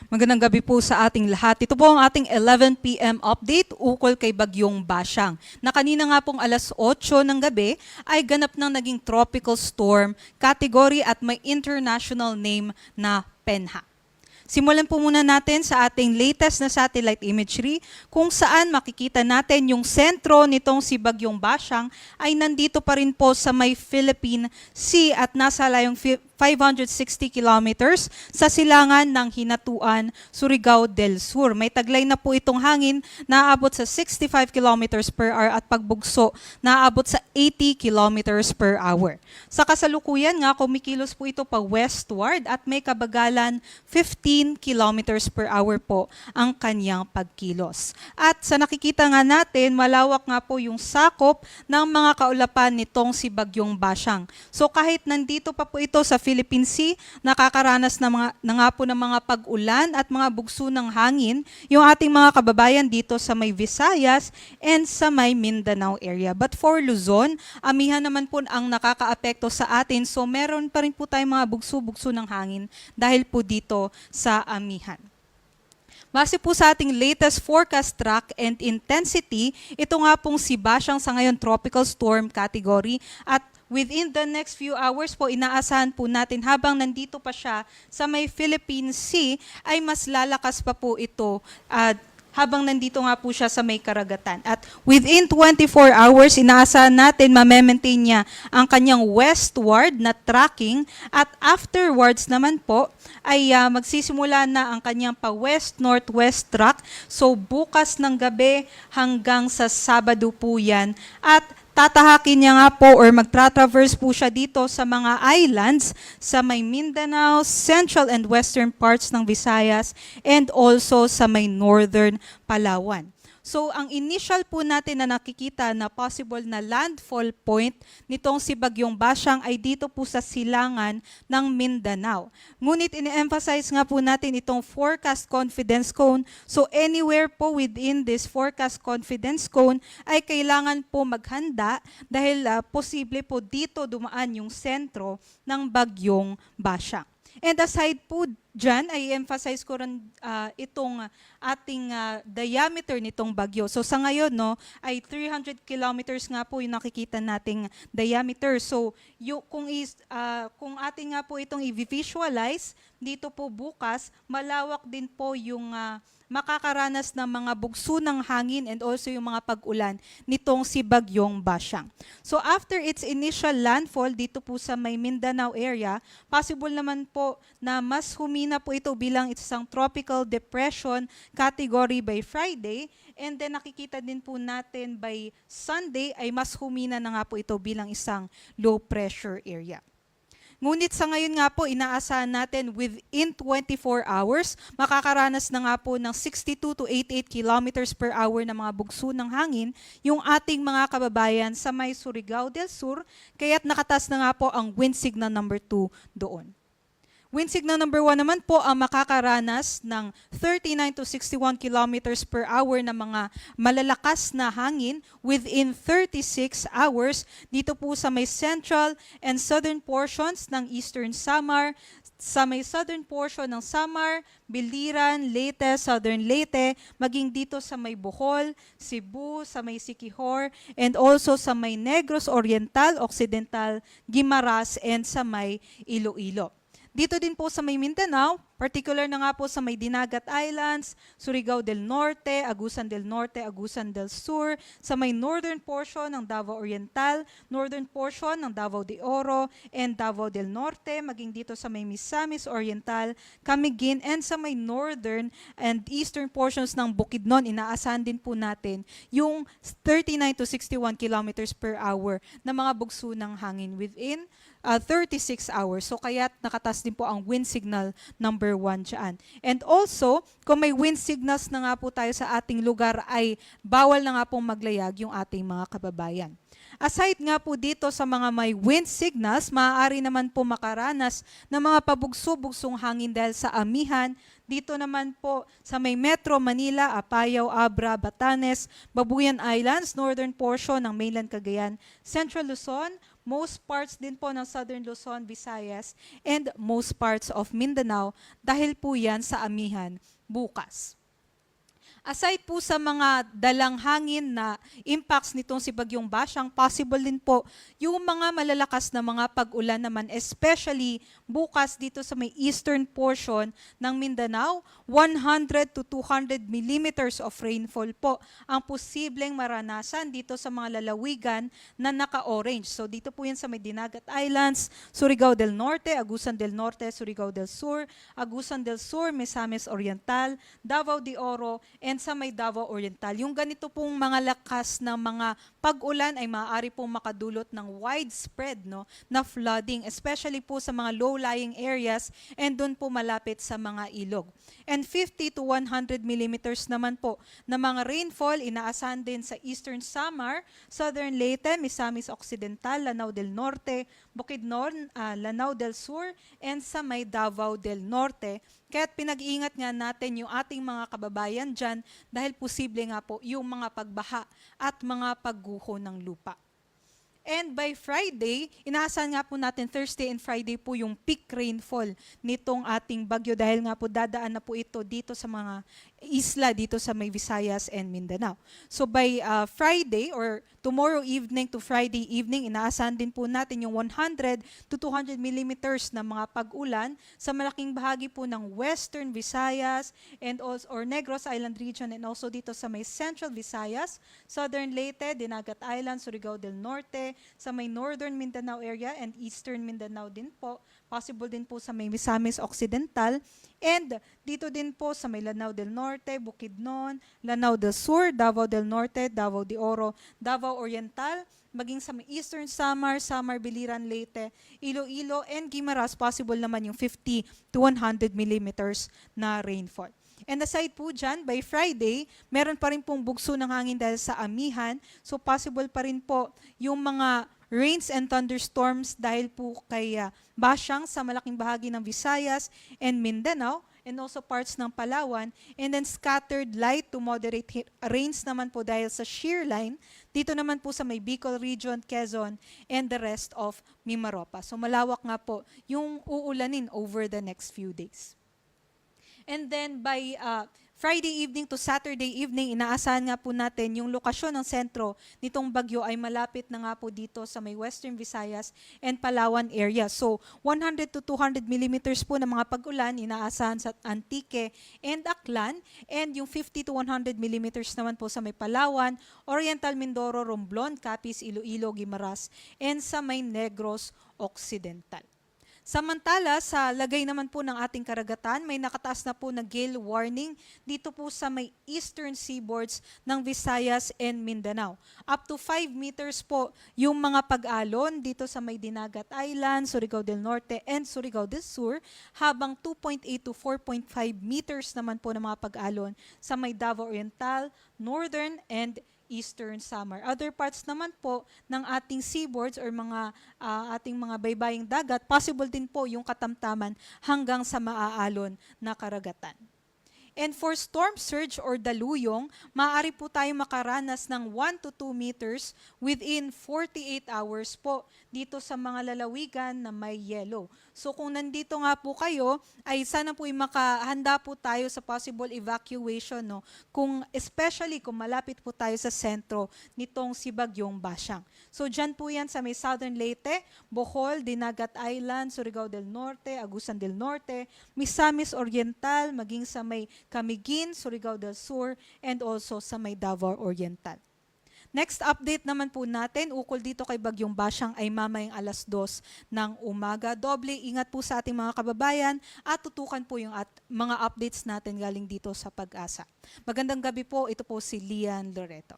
Magandang gabi po sa ating lahat. Ito po ang ating 11 p.m. update ukol kay Bagyong Basyang, na kanina nga pong alas 8 ng gabi ay ganap ng naging tropical storm category at may international name na Penha. Simulan po muna natin sa ating latest na satellite imagery kung saan makikita natin yung sentro nitong si Bagyong Basyang ay nandito pa rin po sa may Philippine Sea at nasa layong 560 kilometers sa silangan ng Hinatuan, Surigao del Sur. May taglay na po itong hangin na aabot sa 65 kilometers per hour at pagbugso na aabot sa 80 kilometers per hour. Sa kasalukuyan nga, kumikilos po ito pa westward at may kabagalan 15 kilometers per hour po ang kanyang pagkilos. At sa nakikita nga natin, malawak nga po yung sakop ng mga kaulapan nitong si Bagyong Basyang. So kahit nandito pa po ito sa Philippine Sea, nakakaranas na nga po ng mga pag-ulan at mga bugso ng hangin yung ating mga kababayan dito sa may Visayas and sa may Mindanao area. But for Luzon, amihan naman po ang nakakaapekto sa atin, so meron pa rin po tayong mga bugso-bugso ng hangin dahil po dito sa amihan. Base po sa ating latest forecast track and intensity, ito nga pong si Basyang sa ngayon tropical storm category at within the next few hours po, inaasahan po natin habang nandito pa siya sa may Philippine Sea ay mas lalakas pa po ito habang nandito nga po siya sa may karagatan. At within 24 hours, inaasahan natin ma-maintain niya ang kanyang westward na tracking at afterwards naman po ay magsisimula na ang kanyang pa-west-northwest track. So bukas ng gabi hanggang sa Sabado po yan at tatahakin niya nga po or magtra-traverse po siya dito sa mga islands sa may Mindanao, central and western parts ng Visayas, and also sa may northern Palawan. So ang initial po natin na nakikita na possible na landfall point nitong si Bagyong Basyang ay dito po sa silangan ng Mindanao. Ngunit ini-emphasize nga po natin itong forecast confidence cone. So anywhere po within this forecast confidence cone ay kailangan po maghanda dahil posible po dito dumaan yung sentro ng Bagyong Basyang. And aside po dyan, ay emphasize ko rin itong ating diameter nitong bagyo. So sa ngayon, no, ay 300 kilometers nga po yung nakikita nating diameter. So kung ating nga po itong i-visualize, dito po bukas, malawak din po yung makakaranas ng mga bugso ng hangin and also yung mga pag-ulan nitong si Bagyong Basyang. So after its initial landfall dito po sa may Mindanao area, possible naman po na mas humina po ito bilang isang tropical depression category by Friday, and then nakikita din po natin by Sunday ay mas humina na nga po ito bilang isang low pressure area. Ngunit sa ngayon nga po, inaasahan natin within 24 hours, makakaranas na nga po ng 62 to 88 kilometers per hour na mga bugso ng hangin yung ating mga kababayan sa may Surigao del Sur, kaya't nakatas na nga po ang wind signal number 2 doon. Wind signal number 1 naman po ang makakaranas ng 39 to 61 kilometers per hour na mga malalakas na hangin within 36 hours dito po sa may central and southern portions ng Eastern Samar, sa may southern portion ng Samar, Biliran, Leyte, Southern Leyte, maging dito sa may Bohol, Cebu, sa may Siquijor, and also sa may Negros Oriental, Occidental, Guimaras, and sa may Iloilo. Dito din po sa may Mindanao, particular na nga po sa may Dinagat Islands, Surigao del Norte, Agusan del Norte, Agusan del Sur, sa may northern portion ng Davao Oriental, northern portion ng Davao de Oro, and Davao del Norte, maging dito sa may Misamis Oriental, Camiguin, and sa may northern and eastern portions ng Bukidnon, inaasahan din po natin yung 39 to 61 kilometers per hour na mga bugso ng hangin within 36 hours. So kaya't nakatas din po ang wind signal number 1 dyan. And also, kung may wind signals na nga po tayo sa ating lugar, ay bawal na nga pong maglayag yung ating mga kababayan. Aside nga po dito sa mga may wind signals, maaari naman po makaranas ng mga pabugso-bugsong hangin dahil sa amihan. Dito naman po sa may Metro Manila, Apayao, Abra, Batanes, Babuyan Islands, northern portion ng mainland Cagayan, Central Luzon, most parts din po ng Southern Luzon, Visayas, and most parts of Mindanao dahil po yan sa amihan bukas. Aside po sa mga dalang hangin na impacts nitong si Bagyong Basyang, possible din po yung mga malalakas na mga pag-ulan naman, especially bukas dito sa may eastern portion ng Mindanao, 100 to 200 millimeters of rainfall po ang posibleng maranasan dito sa mga lalawigan na naka-orange. So dito po yan sa may Dinagat Islands, Surigao del Norte, Agusan del Norte, Surigao del Sur, Agusan del Sur, Misamis Oriental, Davao de Oro, and sa may Davao Oriental. Yung ganito pong mga lakas ng mga pag-ulan ay maaari pong makadulot ng widespread na flooding, especially po sa mga low-lying areas and doon po malapit sa mga ilog. And 50 to 100 millimeters naman po na mga rainfall inaasahan din sa Eastern Samar, Southern Leyte, Misamis Occidental, Lanao del Norte, Bukidnon, Lanao del Sur, and sa may Davao del Norte. Kaya't pinag-iingat nga natin yung ating mga kababayan dyan dahil posible nga po yung mga pagbaha at mga pagguho ng lupa. And by Friday, inaasahan nga po natin Thursday and Friday po yung peak rainfall nitong ating bagyo dahil nga po dadaan na po ito dito sa mga isla dito sa may Visayas and Mindanao. So by Friday or tomorrow evening to Friday evening, inaasahan din po natin yung 100 to 200 millimeters na mga pag-ulan sa malaking bahagi po ng Western Visayas and also or Negros Island region and also dito sa may Central Visayas, Southern Leyte, Dinagat Island, Surigao del Norte, sa may Northern Mindanao area and Eastern Mindanao din po, possible din po sa may Misamis Occidental, and dito din po sa may Lanao del Norte, Bukidnon, Lanao del Sur, Davao del Norte, Davao de Oro, Davao Oriental, maging sa may Eastern Samar, Samar, Biliran, Leyte, Iloilo, and Guimaras, possible naman yung 50 to 100 millimeters na rainfall. And aside po dyan, by Friday, meron pa rin pong bugso ng hangin dahil sa amihan. So possible pa rin po yung mga rains and thunderstorms dahil po kay Basyang sa malaking bahagi ng Visayas and Mindanao and also parts ng Palawan. And then scattered light to moderate rains naman po dahil sa shear line. Dito naman po sa may Bicol region, Quezon, and the rest of Mimaropa. So malawak nga po yung uulanin over the next few days. And then by Friday evening to Saturday evening, inaasahan nga po natin yung lokasyon ng sentro nitong bagyo ay malapit na nga po dito sa may Western Visayas and Palawan area. So 100 to 200 millimeters po ng mga pag-ulan inaasahan sa Antique and Aklan, and yung 50 to 100 millimeters naman po sa may Palawan, Oriental Mindoro, Romblon, Capiz, Iloilo, Guimaras, and sa may Negros Occidental. Samantala, sa lagay naman po ng ating karagatan, may nakataas na po na gale warning dito po sa may eastern seaboards ng Visayas and Mindanao. Up to 5 meters po yung mga pag-alon dito sa may Dinagat Island, Surigao del Norte, and Surigao del Sur, habang 2.8 to 4.5 meters naman po ng mga pag-alon sa may Davao Oriental, Northern, and Eastern Samar. Other parts naman po ng ating seaboards or mga ating mga baybaying dagat, possible din po yung katamtaman hanggang sa maaalon na karagatan. And for storm surge or daluyong, maaari po tayo makaranas ng 1 to 2 meters within 48 hours po dito sa mga lalawigan na may yellow. So kung nandito nga po kayo, ay sana po makahanda po tayo sa possible evacuation, especially kung malapit po tayo sa sentro nitong si Bagyong Basyang. So dyan po yan sa may Southern Leyte, Bohol, Dinagat Island, Surigao del Norte, Agusan del Norte, Misamis Oriental, maging sa may Camiguin, Surigao del Sur, and also sa may Davao Oriental. Next update naman po natin, ukol dito kay Bagyong Basyang ay mamayang 2:00 ng umaga. Doble ingat po sa ating mga kababayan at tutukan po yung mga updates natin galing dito sa Pag-asa. Magandang gabi po, ito po si Lian Loreto.